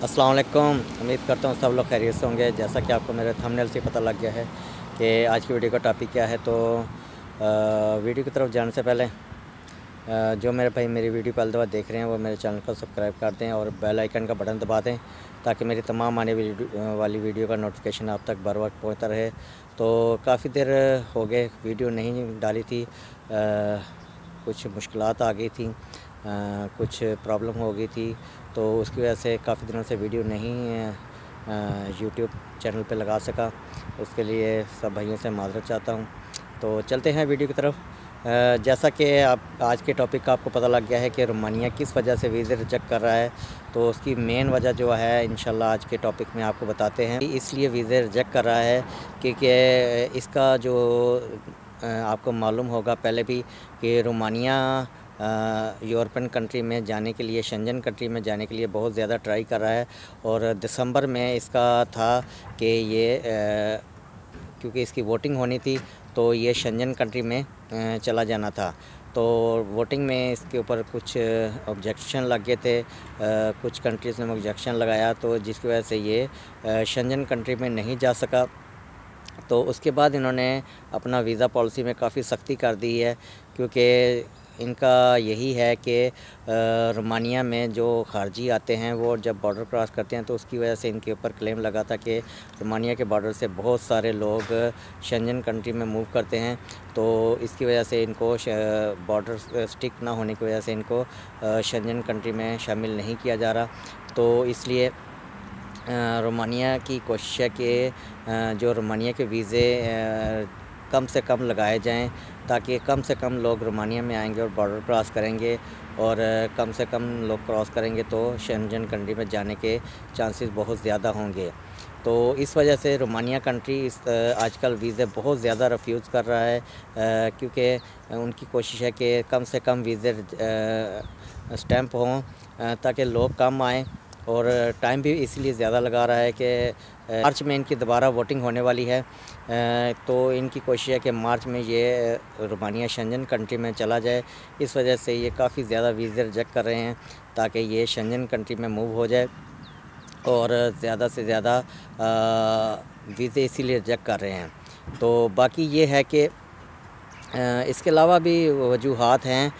अस्सलाम वालेकुम। उम्मीद करता हूँ सब लोग खैरियत से होंगे। जैसा कि आपको मेरे थंबनेल से पता लग गया है कि आज की वीडियो का टॉपिक क्या है, तो वीडियो की तरफ जाने से पहले जो मेरे भाई मेरी वीडियो पहली दफ़ा देख रहे हैं वो मेरे चैनल को सब्सक्राइब कर दें और बेल आइकन का बटन दबा दें ताकि मेरी तमाम आने वाली वीडियो का नोटिफिकेशन आप तक बर वक्त पहुँचता रहे। तो काफ़ी देर हो गए वीडियो नहीं डाली थी, कुछ मुश्किलात आ गई थी, कुछ प्रॉब्लम हो गई थी, तो उसकी वजह से काफ़ी दिनों से वीडियो नहीं यूट्यूब चैनल पे लगा सका। उसके लिए सब भाइयों से माज़रत चाहता हूँ। तो चलते हैं वीडियो की तरफ। जैसा कि आप आज के टॉपिक का आपको पता लग गया है कि रोमानिया किस वजह से वीज़े रिजेक्ट कर रहा है, तो उसकी मेन वजह जो है इंशाल्लाह आज के टॉपिक में आपको बताते हैं। इसलिए वीज़े रिजेक्ट कर रहा है क्योंकि इसका जो आपको मालूम होगा पहले भी कि रोमानिया यूरोपियन कंट्री में जाने के लिए, शेंजन कंट्री में जाने के लिए बहुत ज़्यादा ट्राई कर रहा है। और दिसंबर में इसका था कि ये क्योंकि इसकी वोटिंग होनी थी तो ये शेंजन कंट्री में चला जाना था। तो वोटिंग में इसके ऊपर कुछ ऑब्जेक्शन लग गए थे, कुछ कंट्रीज़ ने ऑब्जेक्शन लगाया, तो जिसकी वजह से ये शेंजन कंट्री में नहीं जा सका। तो उसके बाद इन्होंने अपना वीज़ा पॉलिसी में काफ़ी सख्ती कर दी है, क्योंकि इनका यही है कि रोमानिया में जो खारजी आते हैं वो जब बॉर्डर क्रॉस करते हैं तो उसकी वजह से इनके ऊपर क्लेम लगा था कि रोमानिया के बॉर्डर से बहुत सारे लोग शेंजन कंट्री में मूव करते हैं। तो इसकी वजह से इनको बॉर्डर स्टिक ना होने की वजह से इनको शेंजन कंट्री में शामिल नहीं किया जा रहा। तो इसलिए रोमानिया की कोशिश है कि जो रोमानिया के वीज़े कम से कम लगाए जाएं ताकि कम से कम लोग रोमानिया में आएंगे और बॉर्डर क्रॉस करेंगे, और कम से कम लोग क्रॉस करेंगे तो शेंजन कंट्री में जाने के चांसेस बहुत ज़्यादा होंगे। तो इस वजह से रोमानिया कंट्री आजकल वीज़े बहुत ज़्यादा रिफ्यूज़ कर रहा है, क्योंकि उनकी कोशिश है कि कम से कम वीज़े स्टैंप हों ताकि लोग कम आएँ। और टाइम भी इसलिए ज़्यादा लगा रहा है कि मार्च में इनकी दोबारा वोटिंग होने वाली है। तो इनकी कोशिश है कि मार्च में ये रोमानिया शेंजन कंट्री में चला जाए। इस वजह से ये काफ़ी ज़्यादा वीज़े रिजेक्ट कर रहे हैं ताकि ये शेंजन कंट्री में मूव हो जाए, और ज़्यादा से ज़्यादा वीज़े इसीलिए रिजेक्ट कर रहे हैं। तो बाकी ये है कि इसके अलावा भी वजूहात हैं,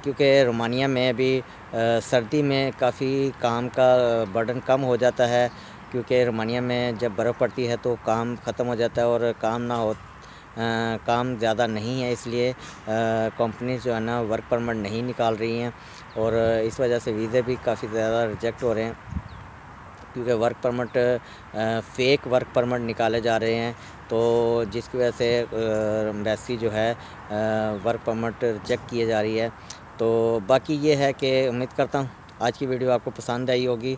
क्योंकि रोमानिया में अभी सर्दी में काफ़ी काम का बर्डन कम हो जाता है, क्योंकि रोमानिया में जब बर्फ़ पड़ती है तो काम ख़त्म हो जाता है और काम ज़्यादा नहीं है, इसलिए कंपनीज़ जो है ना वर्क परमिट नहीं निकाल रही हैं, और इस वजह से वीज़े भी काफ़ी ज़्यादा रिजेक्ट हो रहे हैं, क्योंकि work permit fake work permit निकाले जा रहे हैं। तो जिसकी वजह से एम्बेसी जो है वर्क परमिट रिजेक्ट किए जा रही है। तो बाकी ये है कि उम्मीद करता हूँ आज की वीडियो आपको पसंद आई होगी।